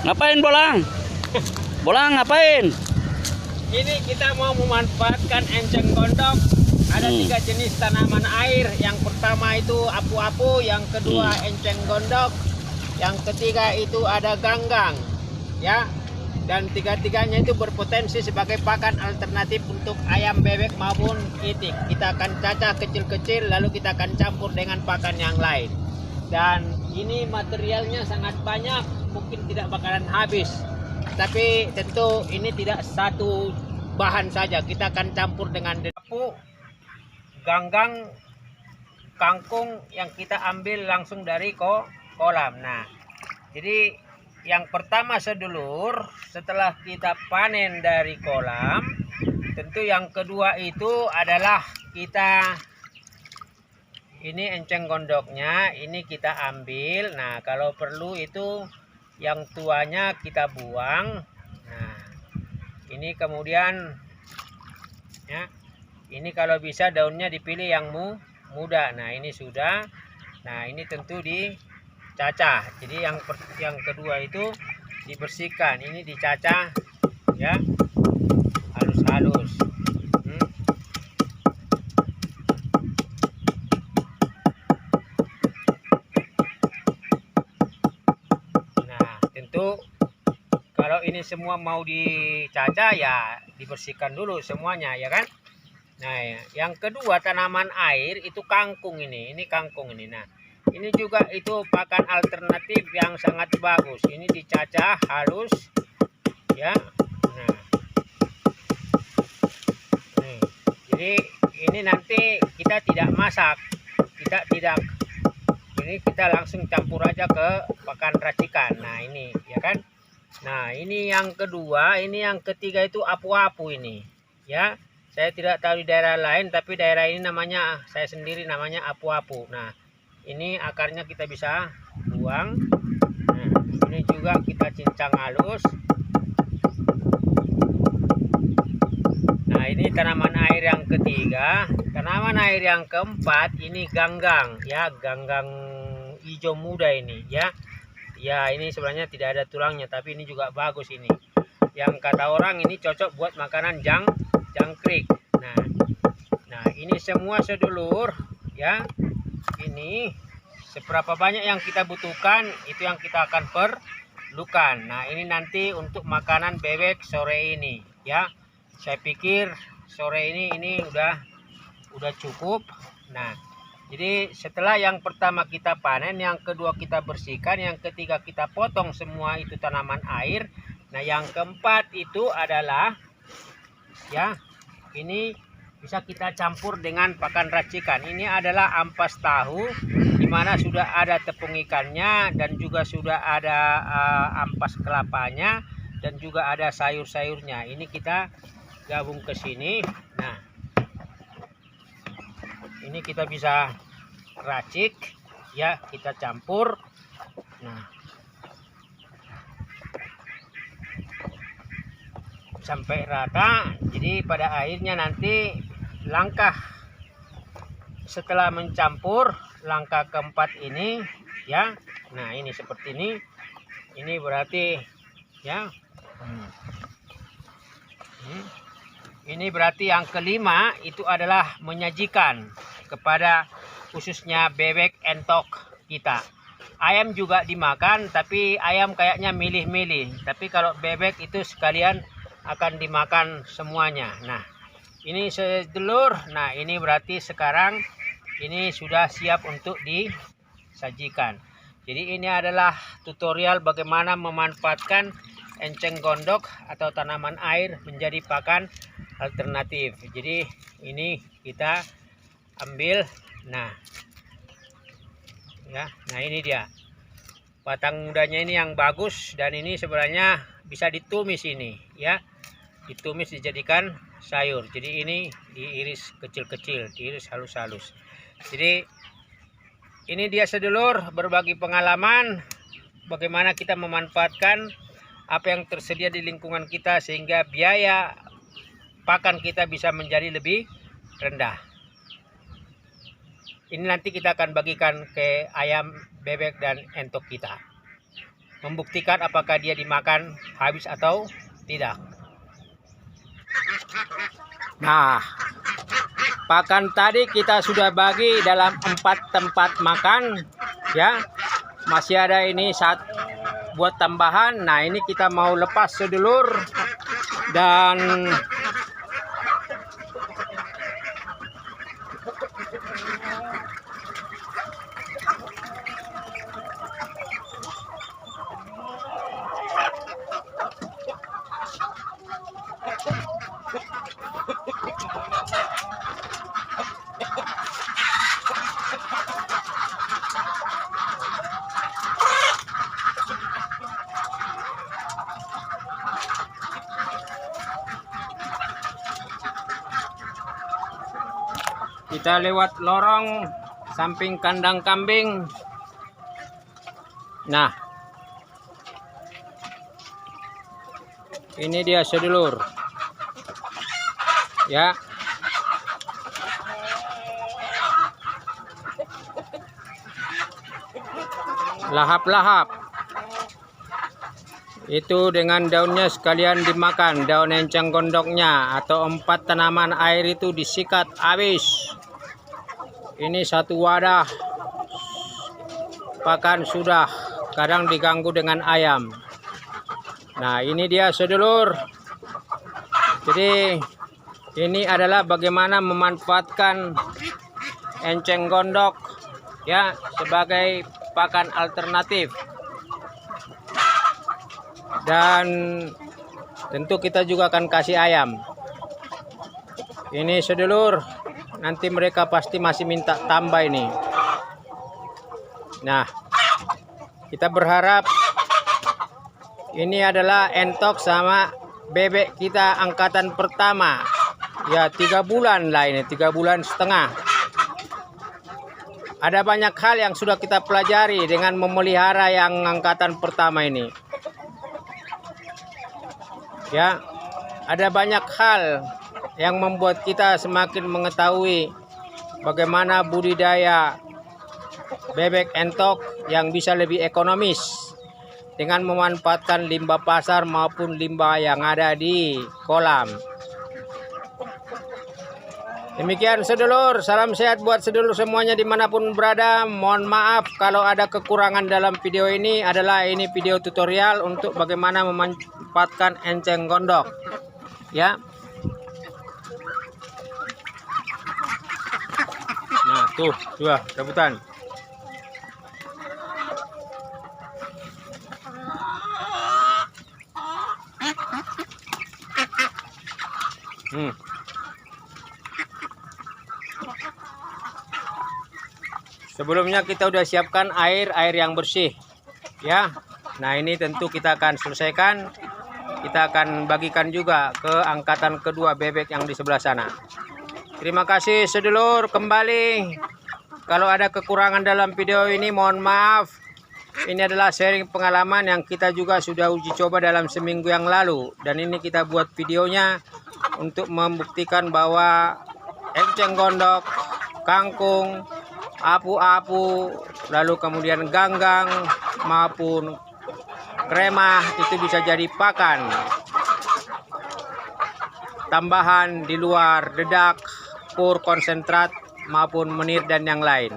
Ngapain Bolang? Bolang ngapain? Ini kita mau memanfaatkan enceng gondok. Ada 3 jenis tanaman air. Yang pertama itu apu-apu, yang kedua enceng gondok, yang ketiga itu ada ganggang. Ya. Dan tiga-tiganya itu berpotensi sebagai pakan alternatif untuk ayam, bebek maupun itik. Kita akan cacah kecil-kecil lalu kita akan campur dengan pakan yang lain. Dan ini materialnya sangat banyak, mungkin tidak bakalan habis. Tapi tentu ini tidak satu bahan saja, kita akan campur dengan apu, ganggang, kangkung yang kita ambil langsung dari kolam. Nah, jadi yang pertama sedulur, setelah kita panen dari kolam, tentu yang kedua itu adalah kita ini enceng gondoknya, ini kita ambil. Nah, kalau perlu itu yang tuanya kita buang. Nah, ini kemudian ya, ini kalau bisa daunnya dipilih yang muda. Nah, ini sudah. Nah, ini tentu dicacah. Jadi yang kedua itu dibersihkan. Ini dicacah ya, halus-halus. Tentu kalau ini semua mau dicacah ya dibersihkan dulu semuanya ya kan. Nah, yang kedua tanaman air itu kangkung ini kangkung ini. Nah, ini juga itu pakan alternatif yang sangat bagus. Ini dicacah halus ya. Nah, nih. Jadi ini nanti kita tidak masak, tidak ini kita langsung campur aja ke pakan racikan. Nah, ini ya kan. Nah, ini yang kedua, ini yang ketiga itu apu-apu ini ya. Saya tidak tahu di daerah lain, tapi daerah ini namanya, saya sendiri namanya apu-apu. Nah, ini akarnya kita bisa buang. Nah, ini juga kita cincang halus. Nah, ini tanaman air yang ketiga. Tanaman air yang keempat ini ganggang ya, ganggang hijau muda ini ya. Ya, ini sebenarnya tidak ada tulangnya, tapi ini juga bagus ini. Yang kata orang ini cocok buat makanan jangkrik. Nah, ini semua sedulur ya. Ini seberapa banyak yang kita butuhkan itu yang kita akan perlukan. Nah, ini nanti untuk makanan bebek sore ini ya. Saya pikir sore ini udah cukup. Nah, jadi setelah yang pertama kita panen, yang kedua kita bersihkan, yang ketiga kita potong semua itu tanaman air. Nah, yang keempat itu adalah ya, ini bisa kita campur dengan pakan racikan. Ini adalah ampas tahu, dimana sudah ada tepung ikannya dan juga sudah ada ampas kelapanya dan juga ada sayur-sayurnya. Ini kita gabung ke sini. Nah, ini kita bisa racik ya, kita campur. Nah, sampai rata. Jadi pada akhirnya nanti langkah setelah mencampur, langkah keempat ini ya. Nah, ini seperti ini. Ini berarti ya. Ini berarti yang kelima itu adalah menyajikan kepada khususnya bebek entok kita. Ayam juga dimakan, tapi ayam kayaknya milih-milih. Tapi kalau bebek itu sekalian akan dimakan semuanya. Nah, ini sedulur. Nah, ini berarti sekarang ini sudah siap untuk disajikan. Jadi ini adalah tutorial bagaimana memanfaatkan enceng gondok atau tanaman air menjadi pakan alternatif. Jadi ini kita ambil. Nah ya, nah ini dia batang mudanya ini yang bagus, dan ini sebenarnya bisa ditumis ini ya, ditumis dijadikan sayur. Jadi ini diiris kecil-kecil, diiris halus-halus. Jadi ini dia sedulur, berbagi pengalaman bagaimana kita memanfaatkan apa yang tersedia di lingkungan kita sehingga biaya pakan kita bisa menjadi lebih rendah. Ini nanti kita akan bagikan ke ayam, bebek, dan entok kita. membuktikan apakah dia dimakan habis atau tidak. Nah, pakan tadi kita sudah bagi dalam 4 tempat makan, ya. Masih ada ini saat buat tambahan. Nah, ini kita mau lepas sedulur, dan kita lewat lorong samping kandang kambing. Nah, ini dia sedulur, ya. Lahap-lahap itu dengan daunnya sekalian dimakan, daun enceng gondoknya, atau 4 tanaman air itu disikat habis. Ini 1 wadah pakan sudah, kadang diganggu dengan ayam. Nah, ini dia sedulur. Jadi ini adalah bagaimana memanfaatkan enceng gondok, ya, sebagai pakan alternatif. Dan tentu kita juga akan kasih ayam. Ini sedulur, nanti mereka pasti masih minta tambah ini. Nah, kita berharap ini adalah entok sama bebek kita angkatan pertama. Ya, 3 bulan lah ini, 3 bulan setengah. Ada banyak hal yang sudah kita pelajari dengan memelihara yang angkatan pertama ini. Ya, ada banyak hal yang membuat kita semakin mengetahui bagaimana budidaya bebek entok yang bisa lebih ekonomis dengan memanfaatkan limbah pasar maupun limbah yang ada di kolam. Demikian sedulur, salam sehat buat sedulur semuanya dimanapun berada. Mohon maaf kalau ada kekurangan dalam video ini. Ini video tutorial untuk bagaimana memanfaatkan enceng gondok, ya. Nah, tuh, dua rebutan. Sebelumnya kita udah siapkan air yang bersih, ya. Nah, ini tentu kita akan selesaikan. Kita akan bagikan juga ke angkatan kedua bebek yang di sebelah sana. Terima kasih sedulur. Kembali, kalau ada kekurangan dalam video ini mohon maaf. Ini adalah sharing pengalaman yang kita juga sudah uji coba dalam seminggu yang lalu, dan ini kita buat videonya untuk membuktikan bahwa enceng gondok, kangkung, apu-apu, lalu kemudian ganggang maupun kremah itu bisa jadi pakan tambahan di luar dedak, pur, konsentrat maupun menir dan yang lain.